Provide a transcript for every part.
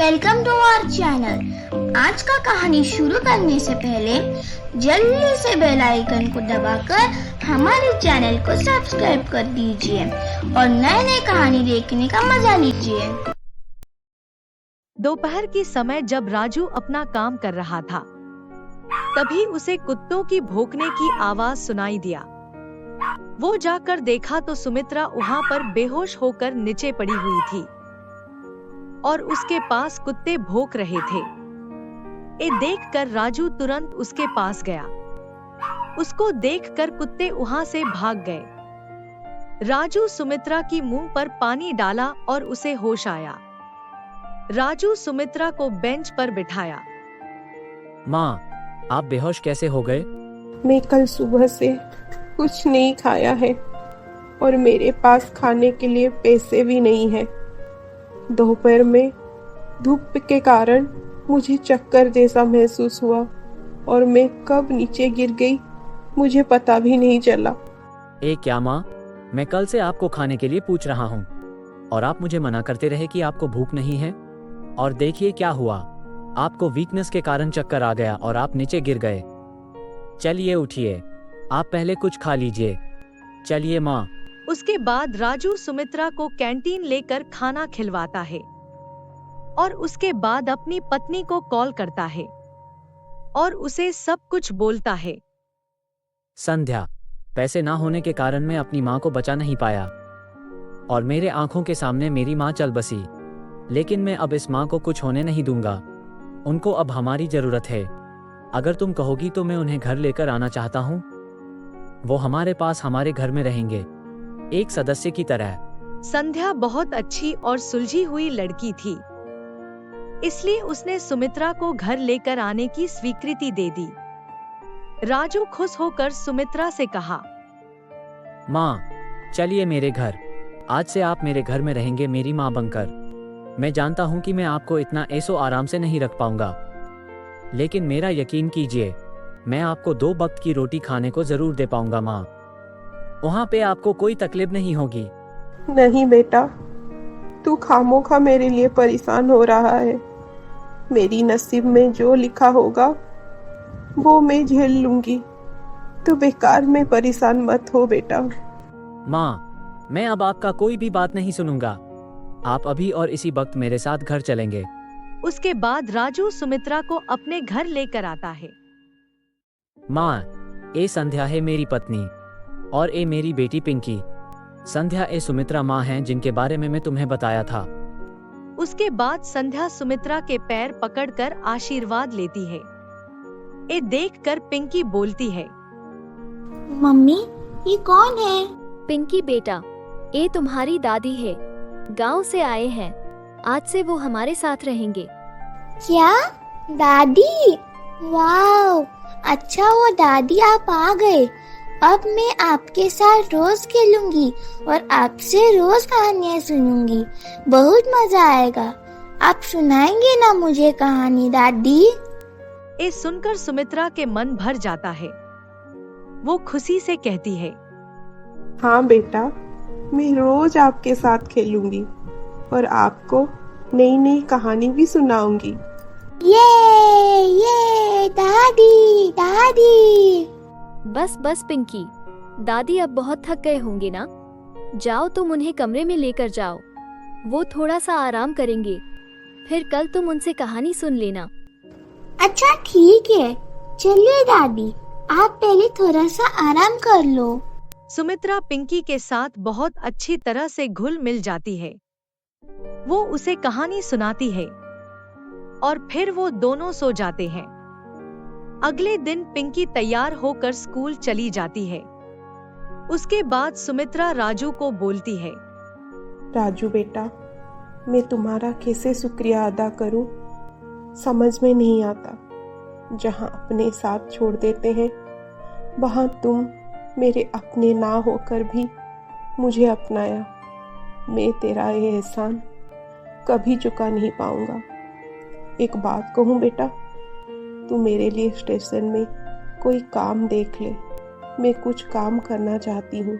Welcome to our channel. आज का कहानी शुरू करने से पहले जल्दी से बेल आइकन को दबाकर हमारे चैनल को सब्सक्राइब कर दीजिए और नए नए कहानी देखने का मजा लीजिए। दोपहर के समय जब राजू अपना काम कर रहा था, तभी उसे कुत्तों की भौंकने की आवाज सुनाई दिया। वो जाकर देखा तो सुमित्रा वहाँ पर बेहोश होकर नीचे पड़ी हुई थी और उसके पास कुत्ते भौंक रहे थे। ये देखकर राजू तुरंत उसके पास गया। उसको देखकर कुत्ते वहाँ से भाग गए। राजू सुमित्रा की मुंह पर पानी डाला और उसे होश आया। राजू सुमित्रा को बेंच पर बिठाया। माँ, आप बेहोश कैसे हो गए? मैं कल सुबह से कुछ नहीं खाया है और मेरे पास खाने के लिए पैसे भी नहीं है। दोपहर में धूप के कारण मुझे चक्कर जैसा महसूस हुआ और मैं कब नीचे गिर गई मुझे पता भी नहीं चला। क्या माँ, मैं कल से आपको खाने के लिए पूछ रहा हूँ और आप मुझे मना करते रहे कि आपको भूख नहीं है। और देखिए क्या हुआ, आपको वीकनेस के कारण चक्कर आ गया और आप नीचे गिर गए। चलिए उठिए, आप पहले कुछ खा लीजिए। चलिए माँ। उसके बाद राजू सुमित्रा को कैंटीन लेकर खाना खिलवाता है और उसके बाद अपनी पत्नी को कॉल करता है और उसे सब कुछ बोलता है। संध्या, पैसे ना होने के कारण मैं अपनी माँ को बचा नहीं पाया और मेरे आंखों के सामने मेरी माँ चल बसी। लेकिन मैं अब इस माँ को कुछ होने नहीं दूंगा। उनको अब हमारी जरूरत है। अगर तुम कहोगी तो मैं उन्हें घर लेकर आना चाहता हूँ। वो हमारे पास हमारे घर में रहेंगे, एक सदस्य की तरह। संध्या बहुत अच्छी और सुलझी हुई लड़की थी, इसलिए उसने सुमित्रा को घर लेकर आने की स्वीकृति दे दी। राजू खुश होकर सुमित्रा से कहा, माँ, चलिए मेरे घर। आज से आप मेरे घर में रहेंगे मेरी माँ बनकर। मैं जानता हूँ कि मैं आपको इतना ऐसो आराम से नहीं रख पाऊंगा, लेकिन मेरा यकीन कीजिए, मैं आपको 2 वक्त की रोटी खाने को जरूर दे पाऊंगा माँ। वहाँ पे आपको कोई तकलीफ नहीं होगी। नहीं बेटा, तू खामोखा मेरे लिए परेशान हो रहा है। मेरी नसीब में जो लिखा होगा वो मैं झेल लूंगी। तो बेकार में परेशान मत हो बेटा। माँ, मैं अब आपका कोई भी बात नहीं सुनूंगा। आप अभी और इसी वक्त मेरे साथ घर चलेंगे। उसके बाद राजू सुमित्रा को अपने घर लेकर आता है। माँ, ये संध्या है मेरी पत्नी और ये मेरी बेटी पिंकी। संध्या ये सुमित्रा माँ हैं जिनके बारे में मैं तुम्हें बताया था। उसके बाद संध्या सुमित्रा के पैर पकड़कर आशीर्वाद लेती है। ये देखकर पिंकी बोलती है, मम्मी, ये कौन है? पिंकी बेटा, ये तुम्हारी दादी है। गांव से आए हैं। आज से वो हमारे साथ रहेंगे। क्या दादी? वाह, अच्छा वो दादी आप आ गए। अब मैं आपके साथ रोज खेलूंगी और आपसे रोज कहानियाँ सुनूंगी। बहुत मजा आएगा। आप सुनाएंगे ना मुझे कहानी दादी? ये सुनकर सुमित्रा के मन भर जाता है। वो खुशी से कहती है, हाँ बेटा, मैं रोज आपके साथ खेलूंगी और आपको नई नई कहानी भी सुनाऊंगी। ये दादी दादी। बस बस पिंकी, दादी अब बहुत थक गए होंगे ना। जाओ तुम उन्हें कमरे में लेकर जाओ। वो थोड़ा सा आराम करेंगे, फिर कल तुम उनसे कहानी सुन लेना। अच्छा ठीक है, चलिए दादी, आप पहले थोड़ा सा आराम कर लो। सुमित्रा पिंकी के साथ बहुत अच्छी तरह से घुल मिल जाती है। वो उसे कहानी सुनाती है और फिर वो दोनों सो जाते हैं। अगले दिन पिंकी तैयार होकर स्कूल चली जाती है। उसके बाद सुमित्रा राजू को बोलती है, राजू बेटा, मैं तुम्हारा कैसे शुक्रिया अदा करूं, समझ में नहीं आता। जहां अपने साथ छोड़ देते हैं, वहां तुम मेरे अपने ना होकर भी मुझे अपनाया। मैं तेरा ये एहसान कभी चुका नहीं पाऊंगा। एक बात कहूँ बेटा, तू मेरे लिए स्टेशन में कोई काम देख ले। मैं कुछ काम करना चाहती हूँ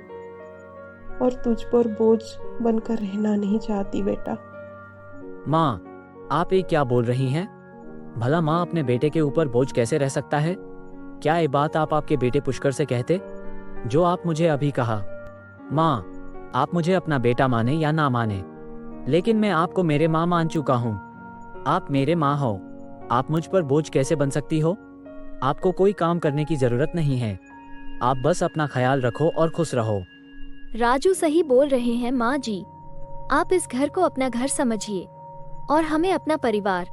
और तुझ पर बोझ बनकर रहना नहीं चाहती बेटा। माँ, आप ये क्या बोल रही हैं? भला माँ अपने बेटे के ऊपर बोझ कैसे रह सकता है? क्या ये बात आप आपके बेटे पुष्कर से कहते, जो आप मुझे अभी कहा? माँ, आप मुझे अपना बेटा माने या ना माने, लेकिन मैं आपको मेरे माँ मान चुका हूँ। आप मेरे माँ हो, आप मुझ पर बोझ कैसे बन सकती हो? आपको कोई काम करने की जरूरत नहीं है, आप बस अपना ख्याल रखो और खुश रहो। राजू सही बोल रहे हैं माँ जी। आप इस घर को अपना घर समझिए और हमें अपना परिवार,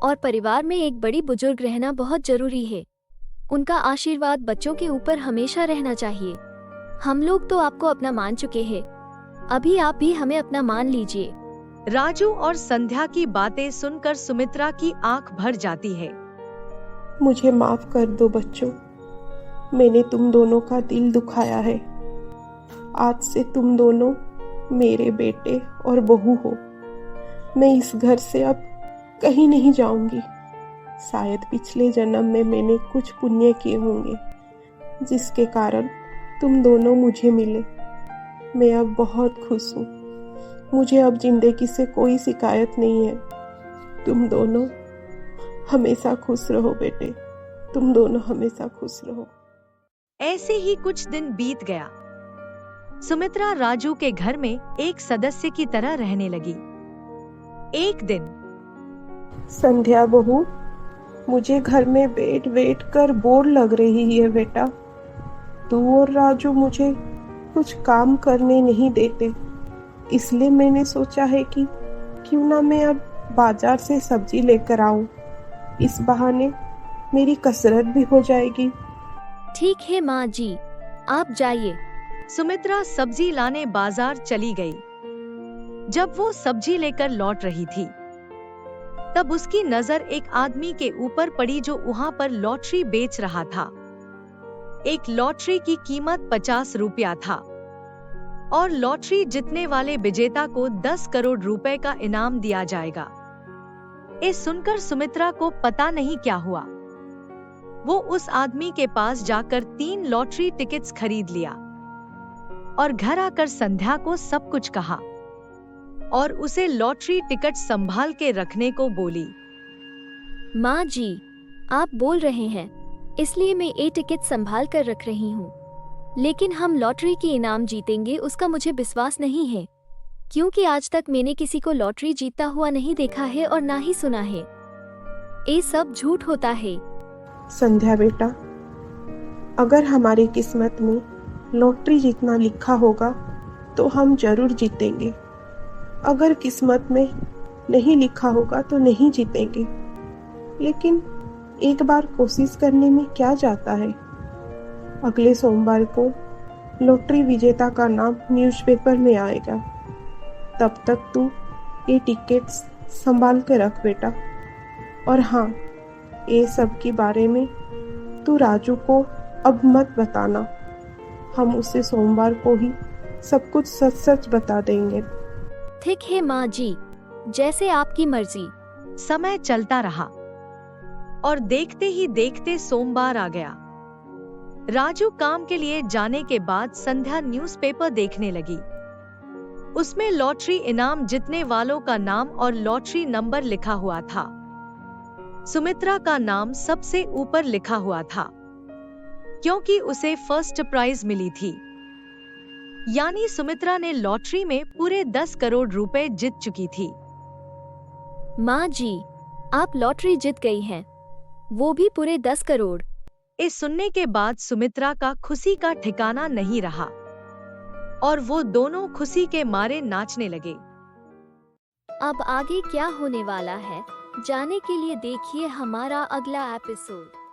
और परिवार में एक बड़ी बुजुर्ग रहना बहुत जरूरी है। उनका आशीर्वाद बच्चों के ऊपर हमेशा रहना चाहिए। हम लोग तो आपको अपना मान चुके हैं, अभी आप भी हमें अपना मान लीजिए। राजू और संध्या की बातें सुनकर सुमित्रा की आंख भर जाती है। मुझे माफ कर दो बच्चों, मैंने तुम दोनों का दिल दुखाया है। आज से तुम दोनों मेरे बेटे और बहू हो। मैं इस घर से अब कहीं नहीं जाऊंगी। शायद पिछले जन्म में मैंने कुछ पुण्य किए होंगे, जिसके कारण तुम दोनों मुझे मिले। मैं अब बहुत खुश हूँ। मुझे अब जिंदगी से कोई शिकायत नहीं है। तुम दोनों हमेशा खुश रहो बेटे, तुम दोनों हमेशा खुश रहो। ऐसे ही कुछ दिन बीत गया। सुमित्रा राजू के घर में एक सदस्य की तरह रहने लगी। एक दिन संध्या बहू, मुझे घर में बैठ बैठ कर बोर लग रही है बेटा। तू और राजू मुझे कुछ काम करने नहीं देते, इसलिए मैंने सोचा है कि क्यों ना मैं अब बाजार से सब्जी लेकर आऊं। इस बहाने मेरी कसरत भी हो जाएगी। ठीक है माँ जी, आप जाइए। सुमित्रा सब्जी लाने बाजार चली गई। जब वो सब्जी लेकर लौट रही थी, तब उसकी नजर एक आदमी के ऊपर पड़ी जो वहां पर लॉटरी बेच रहा था। एक लॉटरी की कीमत 50 रुपया था और लॉटरी जीतने वाले विजेता को 10 करोड़ रुपए का इनाम दिया जाएगा। ये सुनकर सुमित्रा को पता नहीं क्या हुआ। वो उस आदमी के पास जाकर 3 लॉटरी टिकट्स खरीद लिया और घर आकर संध्या को सब कुछ कहा और उसे लॉटरी टिकट संभाल के रखने को बोली। माँ जी, आप बोल रहे हैं, इसलिए मैं ये टिकट संभाल कर रख रही हूँ। लेकिन हम लॉटरी की इनाम जीतेंगे उसका मुझे विश्वास नहीं है, क्योंकि आज तक मैंने किसी को लॉटरी जीतता हुआ नहीं देखा है और ना ही सुना है। ये सब झूठ होता है। संध्या बेटा, अगर हमारी किस्मत में लॉटरी जीतना लिखा होगा तो हम जरूर जीतेंगे। अगर किस्मत में नहीं लिखा होगा तो नहीं जीतेंगे। लेकिन एक बार कोशिश करने में क्या जाता है। अगले सोमवार को लॉटरी विजेता का नाम न्यूज़पेपर में आएगा। तब तक तू ये टिकट्स संभाल के रख बेटा। और हाँ, ये सब के बारे में तू राजू को अब मत बताना। हम उसे सोमवार को ही सब कुछ सच सच बता देंगे। ठीक है माँ जी, जैसे आपकी मर्जी। समय चलता रहा और देखते ही देखते सोमवार आ गया। राजू काम के लिए जाने के बाद संध्या न्यूज़पेपर देखने लगी। उसमें लॉटरी इनाम जीतने वालों का नाम और लॉटरी नंबर लिखा हुआ था। सुमित्रा का नाम सबसे ऊपर लिखा हुआ था, क्योंकि उसे फर्स्ट प्राइज मिली थी। यानी सुमित्रा ने लॉटरी में पूरे 10 करोड़ रुपए जीत चुकी थी। माँ जी, आप लॉटरी जीत गई हैं, वो भी पूरे 10 करोड़। इस सुनने के बाद सुमित्रा का खुशी का ठिकाना नहीं रहा और वो दोनों खुशी के मारे नाचने लगे। अब आगे क्या होने वाला है, जाने के लिए देखिए हमारा अगला एपिसोड।